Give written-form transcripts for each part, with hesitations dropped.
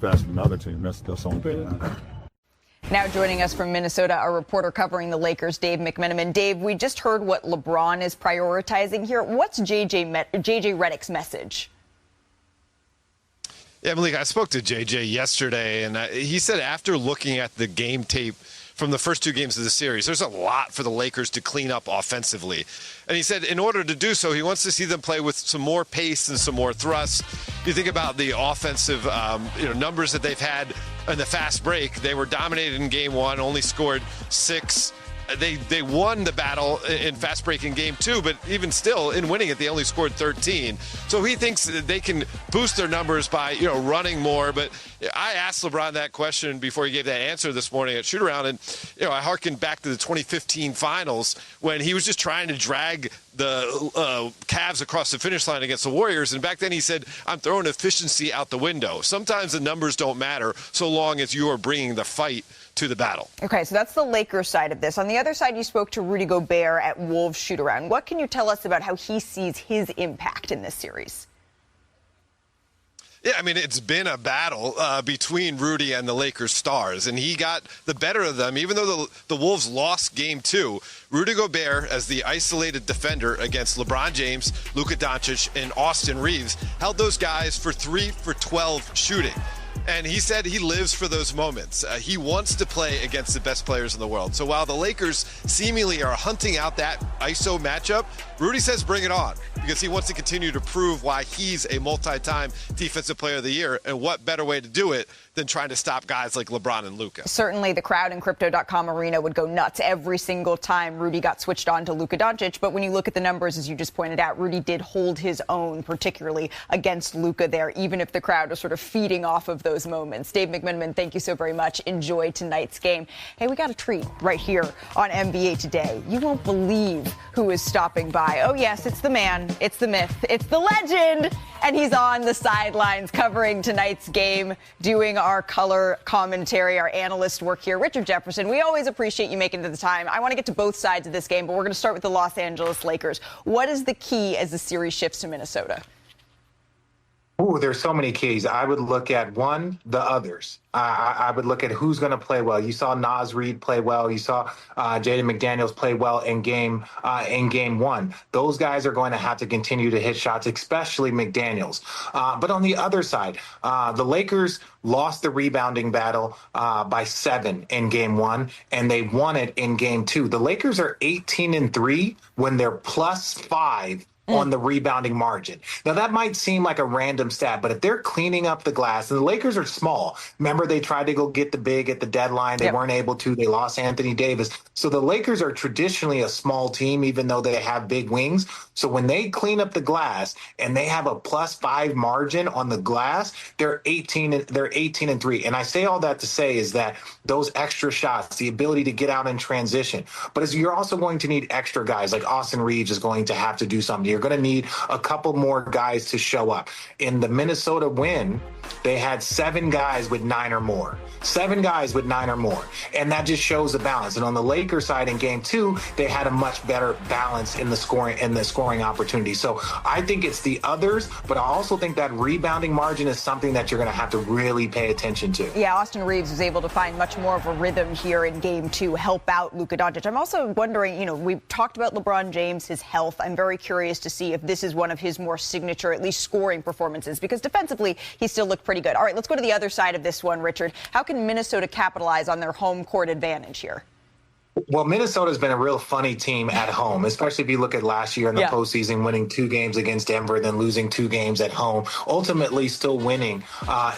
faster than the other team. That's the only thing. Now joining us from Minnesota, our reporter covering the Lakers, Dave McMenamin. Dave, we just heard what LeBron is prioritizing here. What's JJ Redick's message? Yeah, Malik, I spoke to JJ yesterday, and he said after looking at the game tape from the first two games of the series, there's a lot for the Lakers to clean up offensively. And he said in order to do so, he wants to see them play with some more pace and some more thrust. You think about the offensive numbers that they've had in the fast break. They were dominated in game one, only scored 6. They won the battle in fast break in game 2, but even still, in winning it, they only scored 13. So he thinks that they can boost their numbers by, running more. But I asked LeBron that question before he gave that answer this morning at shoot-around, and, I hearkened back to the 2015 finals when he was just trying to drag the Cavs across the finish line against the Warriors. And back then he said, I'm throwing efficiency out the window. Sometimes the numbers don't matter so long as you are bringing the fight to the battle. Okay, so that's the Lakers side of this. On the other side, you spoke to Rudy Gobert at Wolves shoot-around. What can you tell us about how he sees his impact in this series? Yeah, I mean, it's been a battle between Rudy and the Lakers stars, and he got the better of them. Even though the Wolves lost game 2, Rudy Gobert, as the isolated defender against LeBron James, Luka Doncic, and Austin Reeves, held those guys for 3 for 12 shooting. And he said he lives for those moments. He wants to play against the best players in the world. So while the Lakers seemingly are hunting out that ISO matchup, Rudy says bring it on, because he wants to continue to prove why he's a multi-time Defensive Player of the Year. And what better way to do it than trying to stop guys like LeBron and Luka? Certainly the crowd in Crypto.com Arena would go nuts every single time Rudy got switched on to Luka Doncic. But when you look at the numbers, as you just pointed out, Rudy did hold his own, particularly against Luka there, even if the crowd was sort of feeding off of those moments. Dave McMenamin, thank you so very much. Enjoy tonight's game. Hey, we got a treat right here on NBA Today. You won't believe who is stopping by. Oh, yes, it's the man, it's the myth, it's the legend. And he's on the sidelines covering tonight's game, doing our color commentary, our analyst work here. Richard Jefferson, we always appreciate you making the time. I want to get to both sides of this game, but we're going to start with the Los Angeles Lakers. What is the key as the series shifts to Minnesota? Ooh, there's so many keys. I would look at, one, the others. I would look at who's going to play well. You saw Naz Reid play well. You saw Jaden McDaniels play well in game 1. Those guys are going to have to continue to hit shots, especially McDaniels. But on the other side, the Lakers lost the rebounding battle by 7 in game 1, and they won it in game 2. The Lakers are 18-3 when they're +5 on the rebounding margin. Now, that might seem like a random stat, but if they're cleaning up the glass, and the Lakers are small. Remember, they tried to go get the big at the deadline. They weren't able to. They lost Anthony Davis. So the Lakers are traditionally a small team, even though they have big wings. So when they clean up the glass and they have a +5 margin on the glass, they're 18-3. And I say all that to say is that those extra shots, the ability to get out in transition, but you're also going to need extra guys, like Austin Reeves is going to have to do something. You're going to need a couple more guys to show up. In the Minnesota win, they had 7 guys with 9 or more. 7 guys with 9 or more. And that just shows the balance. And on the Lakers side in game 2, they had a much better balance in the scoring opportunity. So I think it's the others, but I also think that rebounding margin is something that you're going to have to really pay attention to. Yeah, Austin Reeves was able to find much more of a rhythm here in game 2, help out Luka Doncic. I'm also wondering, we've talked about LeBron James, his health. I'm very curious to see if this is one of his more signature, at least scoring performances, because defensively, he still looked pretty good. All right, let's go to the other side of this one, Richard. How can Minnesota capitalize on their home court advantage here? Well, Minnesota's been a real funny team at home, especially if you look at last year in the postseason, winning 2 games against Denver, then losing 2 games at home, ultimately still winning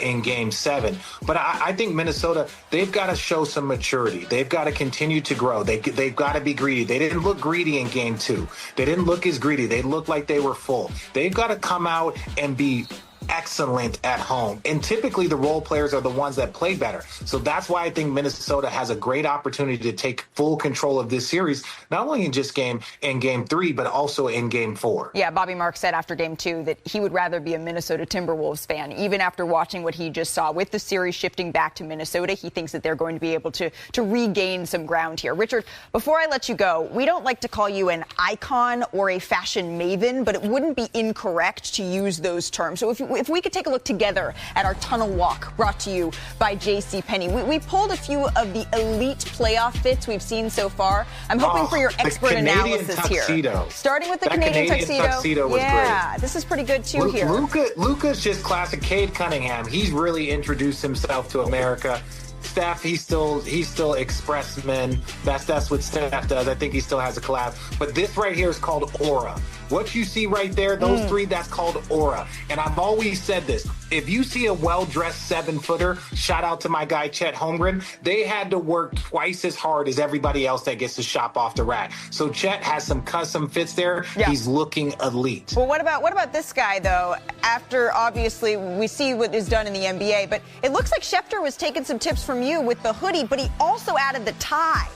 in game 7. But I think Minnesota, they've got to show some maturity. They've got to continue to grow. They've got to be greedy. They didn't look greedy in game 2. They didn't look as greedy. They looked like they were full. They've got to come out and be excellent at home. And typically the role players are the ones that play better. So that's why I think Minnesota has a great opportunity to take full control of this series, not only in just game 3, but also in game 4. Yeah, Bobby Marks said after game 2 that he would rather be a Minnesota Timberwolves fan. Even after watching what he just saw with the series shifting back to Minnesota, he thinks that they're going to be able to regain some ground here. Richard, before I let you go, we don't like to call you an icon or a fashion maven, but it wouldn't be incorrect to use those terms. So if if we could take a look together at our tunnel walk brought to you by JCPenney. We pulled a few of the elite playoff fits we've seen so far. I'm hoping for your expert analysis tuxedo. Here. Starting with the Canadian tuxedo was yeah, great. This is pretty good too here. Luka's just classic Cade Cunningham. He's really introduced himself to America. Steph, he's still expressman. That's what Steph does. I think he still has a collab. But this right here is called aura. What you see right there, those three, that's called aura. And I've always said this. If you see a well-dressed 7-footer, shout out to my guy Chet Holmgren, they had to work twice as hard as everybody else that gets to shop off the rack. So Chet has some custom fits there. Yeah. He's looking elite. Well, what about this guy, though? After, obviously, we see what is done in the NBA, but it looks like Schefter was taking some tips from you with the hoodie, but he also added the tie.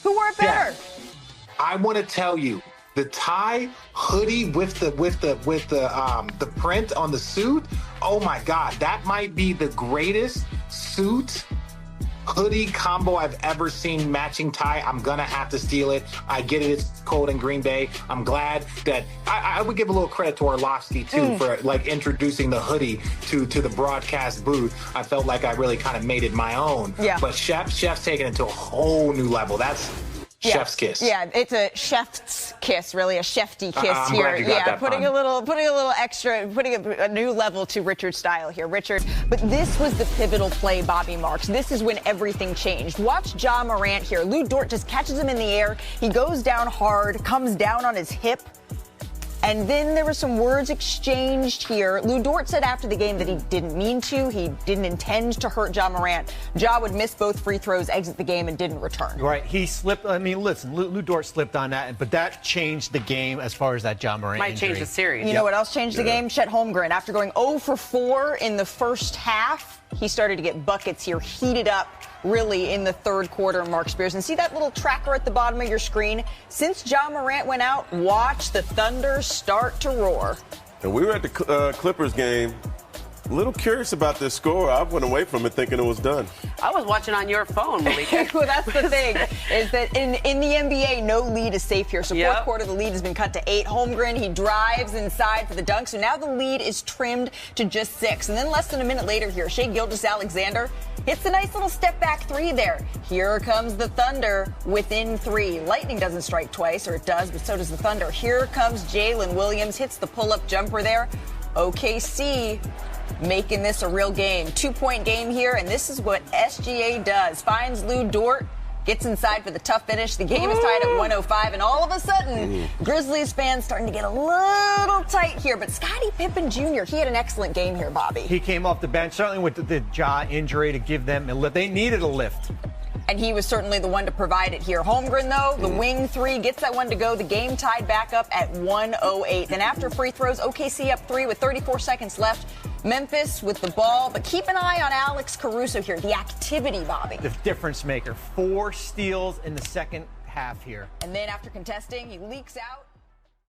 Who wore it better? Yeah. I want to tell you, the tie hoodie with the print on the suit. Oh my God, that might be the greatest suit hoodie combo I've ever seen. Matching tie. I'm gonna have to steal it. I get it. It's cold in Green Bay. I'm glad that I would give a little credit to Orlovsky too for like introducing the hoodie to the broadcast booth. I felt like I really kind of made it my own. Yeah. But Chef's taking it to a whole new level. That's chef's kiss. Yeah, it's a chef's kiss, really a chefty kiss I'm here. Glad you got that putting fun. a little extra, putting a new level to Richard's style here. Richard, but this was the pivotal play, Bobby Marks. This is when everything changed. Watch Ja Morant here. Lou Dort just catches him in the air. He goes down hard, comes down on his hip. And then there were some words exchanged here. Lou Dort said after the game that he didn't mean to. He didn't intend to hurt Ja Morant. Ja would miss both free throws, exit the game, and didn't return. Right. He slipped. I mean, listen, Lou Dort slipped on that, but that changed the game as far as that Ja Morant Might injury. change the series. You know what else changed the game? Chet Holmgren. After going 0 for 4 in the first half, he started to get buckets here, heated up really in the third quarter, Mark Spears. And see that little tracker at the bottom of your screen? Since Ja Morant went out, watch the Thunder start to roar. And we were at the Clippers game. A little curious about this score. I went away from it thinking it was done. I was watching on your phone, Malika. Well, that's the thing, is that in the NBA, no lead is safe here. So fourth quarter, the lead has been cut to 8. Holmgren, he drives inside for the dunk. So now the lead is trimmed to just 6. And then less than a minute later here, Shai Gilgeous-Alexander hits a nice little step-back 3 there. Here comes the Thunder within 3. Lightning doesn't strike twice, or it does, but so does the Thunder. Here comes Jalen Williams, hits the pull-up jumper there. OKC making this a real game. 2-point game here, and this is what SGA does. Finds Lou Dort, gets inside for the tough finish. The game is tied at 105, and all of a sudden, Grizzlies fans starting to get a little tight here. But Scottie Pippen Jr., he had an excellent game here, Bobby. He came off the bench, certainly with the Ja injury, to give them a lift. They needed a lift. And he was certainly the one to provide it here. Holmgren, though, the wing 3, gets that one to go. The game tied back up at 108. Then after free throws, OKC up 3 with 34 seconds left. Memphis with the ball, but keep an eye on Alex Caruso here. The activity, Bobby. The difference maker. 4 steals in the second half here. And then after contesting, he leaks out.